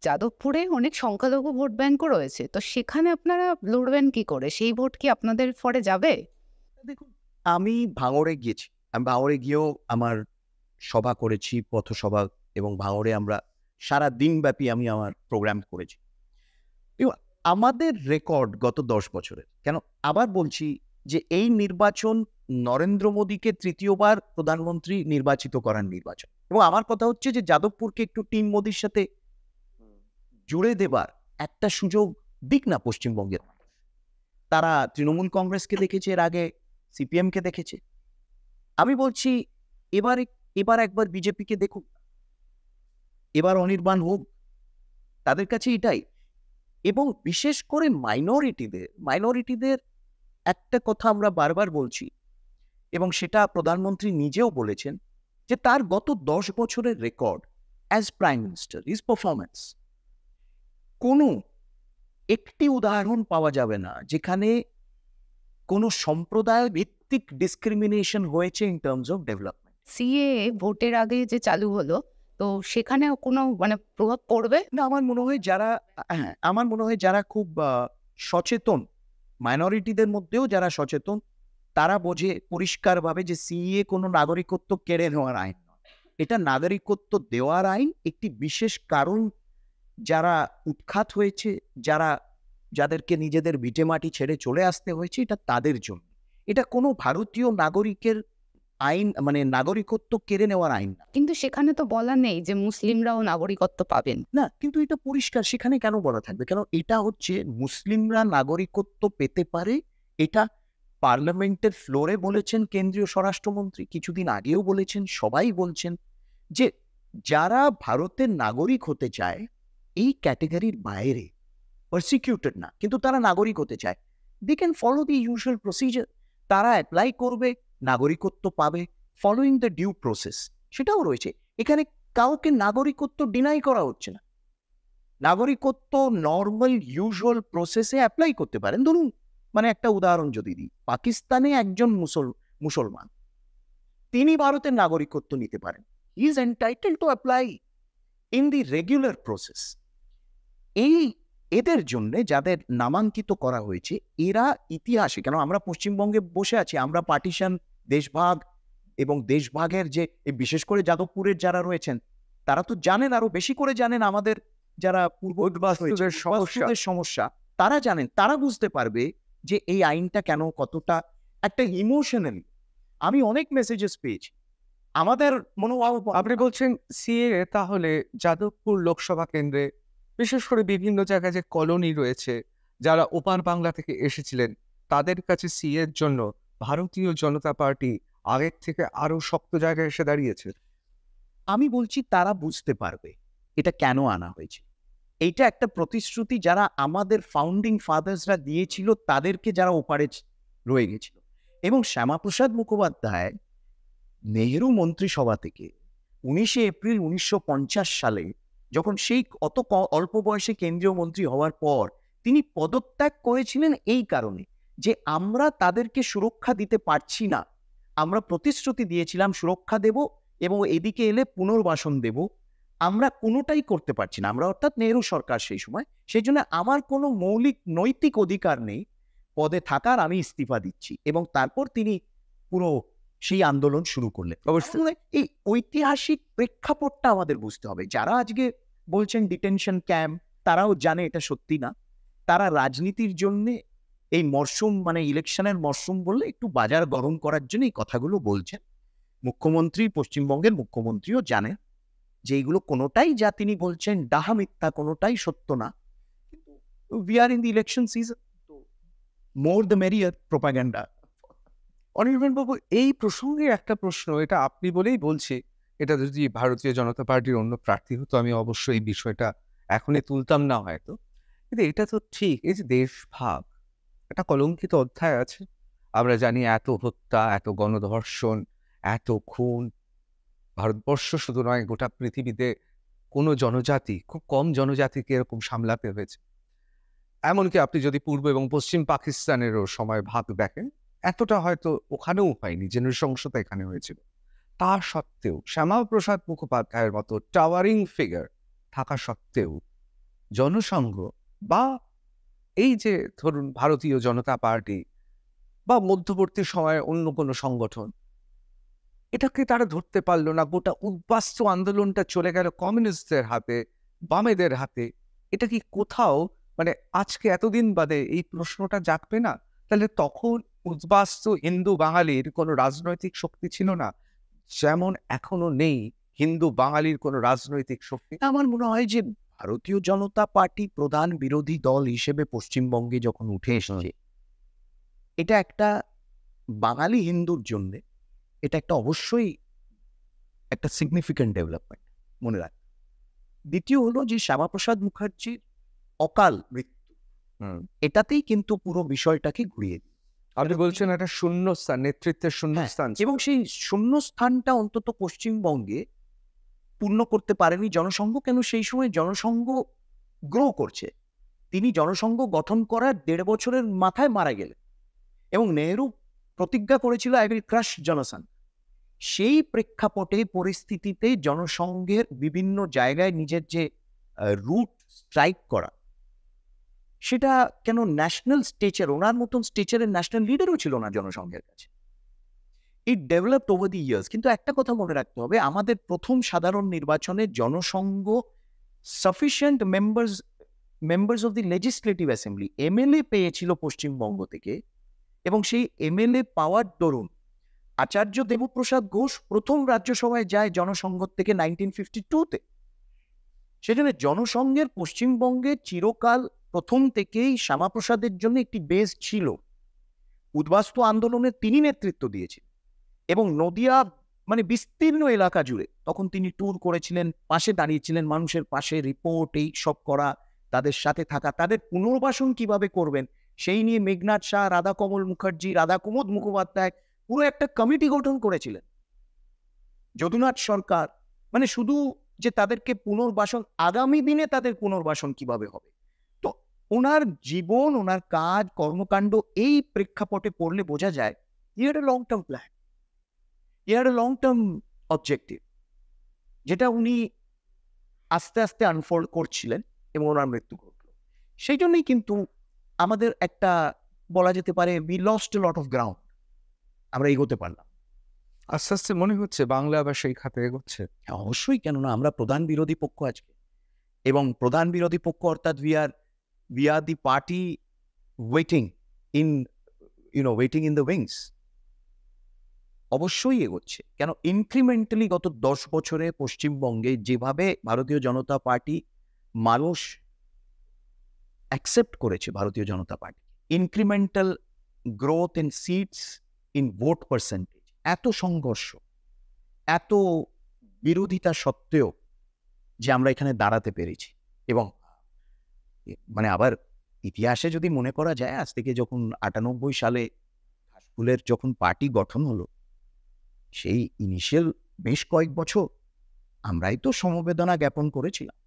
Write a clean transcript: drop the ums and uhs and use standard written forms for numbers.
যাদবপুরে অনেক সংখ্যালঘু ভোট ব্যাংকও রয়েছে, তো সেখানে আপনারা লড়বেন কি করে? সেই ভোট কি আপনাদের ফরে যাবে? দেখুন, আমি ভাঙড়ে গিয়েছি। আমি ভাঙড়ে গিয়েও আমার সভা করেছি, পথসভা, এবং ভাঙড়ে আমরা সারা দিনব্যাপী আমি আমার প্রোগ্রাম করেছি। দেখুন, আমাদের রেকর্ড গত ১০ বছরের। কেন আবার বলছি যে এই নির্বাচন নরেন্দ্র মোদীকে তৃতীয়বার প্রধানমন্ত্রী নির্বাচিত করার নির্বাচন। এবং আমার কথা হচ্ছে যে যাদবপুরকে একটু টিম মোদির সাথে জুড়ে দেবার একটা সুযোগ দিক না পশ্চিমবঙ্গের মানুষ। তারা তৃণমূল কংগ্রেসকে দেখেছে, এর আগে সিপিএমকে দেখেছে। আমি বলছি এবারে এবার একবার বিজেপিকে দেখুক, এবার অনির্বাণ হোক, তাদের কাছে এটাই। এবং বিশেষ করে মাইনরিটিদের একটা কথা আমরা বারবার বলছি, এবং সেটা প্রধানমন্ত্রী নিজেও বলেছেন, যে তার গত ১০ বছরের record as prime minister, his performance, কোনো একটি উদাহরণ পাওয়া যাবে না যেখানে কোনো সম্প্রদায় ভিত্তিক ডিসক্রিমিনেশন হয়েছে in terms of development. CAA ভোটের আগে যে চালু হলো, তো সেখানেও কোনো প্রভাব পড়বে? না, আমার মনে হয় যারা হ্যাঁ, আমার মনে হয় যারা খুব সচেতন, মাইনরিটিদের মধ্যেও যারা সচেতন, তারা বোঝে পরিষ্কারভাবে যে সিএএ কোনো নাগরিকত্ব কেড়ে নেওয়ার আইন নয়। এটা নাগরিকত্ব দেওয়ার আইন, একটি বিশেষ কারণ যারা উৎখাত হয়েছে, যাদেরকে নিজেদের ভিটেমাটি ছেড়ে চলে আসতে হয়েছে, এটা তাদের জন্য। এটা কোনো ভারতীয় নাগরিকের আইন, মানে নাগরিকত্ব কেড়ে নেওয়ার আইন না। কিন্তু সেখানে তো বলা নেই যে মুসলিমরাও নাগরিকত্ব পাবেন। না, কিন্তু এটা পরিষ্কার, সেখানে কেন বলা থাকবে? কেন এটা হচ্ছে মুসলিমরা নাগরিকত্ব পেতে পারে, এটা পার্লামেন্টের ফ্লোরে বলেছেন কেন্দ্রীয় স্বরাষ্ট্রমন্ত্রী, কিছুদিন আগেও বলেছেন, সবাই বলছেন যে যারা ভারতের নাগরিক হতে চায় এই ক্যাটেগরির বাইরে, পারসিকিউটেড না, কিন্তু তারা নাগরিক হতে চায়, they can follow the usual procedure. তারা অ্যাপ্লাই করবে, নাগরিকত্ব পাবে, ফলোইং দ্য ডিউ প্রসেস, সেটাও রয়েছে। এখানে কাউকে নাগরিকত্ব ডিনাই করা হচ্ছে না। নাগরিকত্ব নর্মাল ইউজুয়াল প্রসেসে অ্যাপ্লাই করতে পারেন। ধরুন, মানে একটা উদাহরণ যদি দিই, পাকিস্তানে একজন মুসলমান, তিনি ভারতের নাগরিকত্ব নিতে পারেন। He is entitled to apply in the regular process. এদের জন্য যাদের নামাঙ্কিত করা হয়েছে, এরা ইতিহাসে, কেন আমরা পশ্চিমবঙ্গে বসে আছি, আমরা পার্টিশন, দেশভাগ, এবং দেশভাগের যে বিশেষ করে যাদবপুরের যারা রয়েছেন, তারা তো জানেন, আরো বেশি করে জানেন আমাদের যারা উদ্বাস্তুদের সমস্যা। সমস্যা, তারা জানেন, তারা বুঝতে পারবে যে এই আইনটা কেন কতটা একটা ইমোশনাল। আমি অনেক মেসেজেস পেয়েছি, আমাদের মনোভাব। আপনি বলছেন সিএএ তাহলে যাদবপুর লোকসভা কেন্দ্রে বিশেষ করে বিভিন্ন জায়গায় যে কলোনি রয়েছে, যারা ওপার বাংলা থেকে এসেছিলেন, তাদের কাছে সিএর জন্য ভারতীয় জনতা পার্টি আগের থেকে আরো শক্ত জায়গায় এসে দাঁড়িয়েছে। আমি বলছি তারা বুঝতে পারবে এটা কেন আনা হয়েছে। এইটা একটা প্রতিশ্রুতি যারা আমাদের ফাউন্ডিং ফাদার্সরা দিয়েছিল, তাদেরকে যারা ওপারে রয়ে গেছিল। এবং শ্যামাপ্রসাদ মুখোপাধ্যায় নেহেরু মন্ত্রিসভা থেকে 19শে এপ্রিল 1950 সালে, যখন সেই অল্প বয়সে কেন্দ্রীয় মন্ত্রী হওয়ার পর তিনি পদত্যাগ করেছিলেন এই কারণে, যে আমরা তাদেরকে সুরক্ষা দিতে পারছি না। আমরা প্রতিশ্রুতি দিয়েছিলাম সুরক্ষা দেব এবং এদিকে এলে পুনর্বাসন দেব, আমরা কোনোটাই করতে পারছি না। আমরা অর্থাৎ নেহেরু সরকার সেই সময়, সেই জন্য আমার কোনো মৌলিক নৈতিক অধিকার নেই পদে থাকার, আমি ইস্তিফা দিচ্ছি। এবং তারপর তিনি পুরো সেই আন্দোলন শুরু করলেন। অবশ্যই। এই ঐতিহাসিক প্রেক্ষাপটটা আমাদের বুঝতে হবে। যারা আজকে বলছেন ডিটেনশন ক্যাম্প, তারাও জানে এটা সত্যি না। তারা রাজনীতির জন্য এই মরশুম, মানে ইলেকশনের মরশুম বললে একটু বাজার গরম করার জন্য এই কথাগুলো বলছেন। মুখ্যমন্ত্রী, পশ্চিমবঙ্গের মুখ্যমন্ত্রীও জানেন যে এইগুলো কোনোটাই যা তিনি বলছেন ডাহা মিথ্যা, কোনোটাই সত্য না। কিন্তু we are in the election season, তো more the merrier propaganda. Anirban বাবু, এই প্রসঙ্গে একটা প্রশ্ন, এটা আপনি বলেই বলছি, এটা যদি ভারতীয় জনতা পার্টির অন্য প্রার্থী হতো আমি অবশ্যই এই বিষয়টা এখনই তুলতাম না হয়তো। কিন্তু এটা তো ঠিক, এই যে দেশভাগ, একটা কলঙ্কিত অধ্যায় আছে। আমরা জানি এত হত্যা, এত গণধর্ষণ, এত খুন ভারতবর্ষ শুধু নয়, গোটা পৃথিবীতে কোনো জনজাতি, খুব কম জনজাতিকে এরকম সামলাতে হয়েছে। এমনকি আপনি যদি পূর্ব এবং পশ্চিম পাকিস্তানেরও সময় ভাগ দেখেন, এতটা হয়তো ওখানেও হয়নি, যে নৃশংসতা এখানে হয়েছিল। তা সত্ত্বেও শ্যামাপ্রসাদ মুখোপাধ্যায়ের মতো টাওয়ারিং ফিগার থাকা সত্ত্বেও জনসংঘ বা এই যে ধরুন ভারতীয় জনতা পার্টি বা মধ্যবর্তী সময়ে অন্য কোনো সংগঠন, এটাকে তারা ধরতে পারলো না। গোটা উদ্বাস্তু আন্দোলনটা চলে গেল কমিউনিস্টদের হাতে, বামেদের হাতে। এটা কি কোথাও মানে আজকে এতদিন বাদে এই প্রশ্নটা জাগবে না? তাহলে তখন উদ্বাস্তু হিন্দু বাঙালির কোনো রাজনৈতিক শক্তি ছিল না, যেমন এখনো নেই হিন্দু বাঙালির কোনো রাজনৈতিক শক্তি। আমার মনে হয় যে ভারতীয় জনতা পার্টি প্রধান বিরোধী দল হিসেবে পশ্চিমবঙ্গে যখন উঠে এসেছে, এটা একটা বাঙালি হিন্দুর জন্য এটা একটা অবশ্যই একটা সিগনিফিক্যান্ট ডেভেলপমেন্ট মনে রাখ। দ্বিতীয় হলো যে শ্যামাপ্রসাদ মুখার্জির অকাল মৃত্যু, এটাতেই কিন্তু পুরো বিষয়টাকে ঘুরিয়ে দিই। আপনি বলছেন একটা শূন্যস্থান, নেতৃত্বের শূন্যস্থান ছিল। এবং সেই শূন্য স্থানটা অন্তত পশ্চিমবঙ্গে পূর্ণ করতে পারেনি জনসংঘ। কেন সেই সময় জনসংঘ গ্রো করছে, তিনি জনসংঘ গঠন করার 1.5 বছরের মাথায় মারা গেলেন এবং নেহেরু প্রতিজ্ঞা করেছিল আই উইল ক্রাশ জনসন। সেই প্রেক্ষাপটে পরিস্থিতিতে জনসংঘের বিভিন্ন জায়গায় নিজের যে রুট স্ট্রাইক করা, সেটা কেন ন্যাশনাল স্টেচার, ওনার মতন স্টেচারের ন্যাশনাল লিডারও ছিল না জনসংঘের কাছে। ইট ডেভেলপড ওভার দি ইয়ার্স। কিন্তু একটা কথা মনে রাখতে হবে, আমাদের প্রথম সাধারণ নির্বাচনে Jana Sangh sufficient members of the legislative assembly MLA পেয়েছিল পশ্চিমবঙ্গ থেকে, এবং সেই এমএলএ পাওয়ার দরুন আচার্য দেবপ্রসাদ ঘোষ প্রথম রাজ্যসভায় যায় জনসংঘ থেকে 1952-তে। সেখানে জনসংঘের পশ্চিমবঙ্গে চিরকাল প্রথম থেকেই শ্যামাপ্রসাদের জন্য একটি বেস ছিল। উদ্বাস্তু আন্দোলনে তিনি নেতৃত্ব দিয়েছিলেন এবং নদিয়া মানে বিস্তীর্ণ এলাকা জুড়ে তখন তিনি ট্যুর করেছিলেন, পাশে দাঁড়িয়েছিলেন, মানুষের পাশে রিপোর্ট এই সব করা, তাদের সাথে থাকা, তাদের পুনর্বাসন কিভাবে করবেন সেই নিয়ে মেঘনাথ শাহ, রাধাকমল মুখার্জি, রাধাকুমুদ মুখোপাধ্যায় পুরো একটা কমিটি গঠন করেছিলেন। যদুনাথ সরকার, মানে শুধু যে তাদেরকে পুনর্বাসন, আগামী দিনে তাদের পুনর্বাসন কিভাবে হবে। তো ওনার জীবন, ওনার কাজ, কর্মকাণ্ড এই প্রেক্ষাপটে পড়লে বোঝা যায় he had a long term plan, he had a long term objective, যেটা উনি আস্তে আস্তে আনফোল্ড করছিলেন এবং ওনার মৃত্যু ঘটল। সেই জন্যই কিন্তু আমাদের একটা বলা যেতে পারে we lost A lot of ground, আমরা এগোতে পারলাম। আস্তে আস্তে মনে হচ্ছে বাংলা আবার সেই খাতে এগোচ্ছে। অবশ্যই, কেননা আমরা প্রধান বিরোধী পক্ষ আজকে, এবং প্রধান বিরোধী পক্ষ অর্থাৎ we are the party waiting in the wings. অবশ্যই এগোচ্ছে, কেন ইনক্রিমেন্টালি গত 10 বছরে পশ্চিমবঙ্গে যেভাবে ভারতীয় জনতা পার্টি মানুষ অ্যাকসেপ্ট করেছে, Bharatiya Janata Party incremental growth in seats, in vote percentage, এত সংঘর্ষ, এত বিরোধিতা সত্ত্বেও যে আমরা এখানে দাঁড়াতে পেরেছি। এবং মানে আবার ইতিহাসে যদি মনে করা যায়, আজ থেকে যখন 98 সালে ঘাসফুলের যখন পার্টি গঠন হলো, সেই ইনিশিয়াল বেশ কয়েক বছর আমরাই তো সমবেদনা জ্ঞাপন করেছিলাম।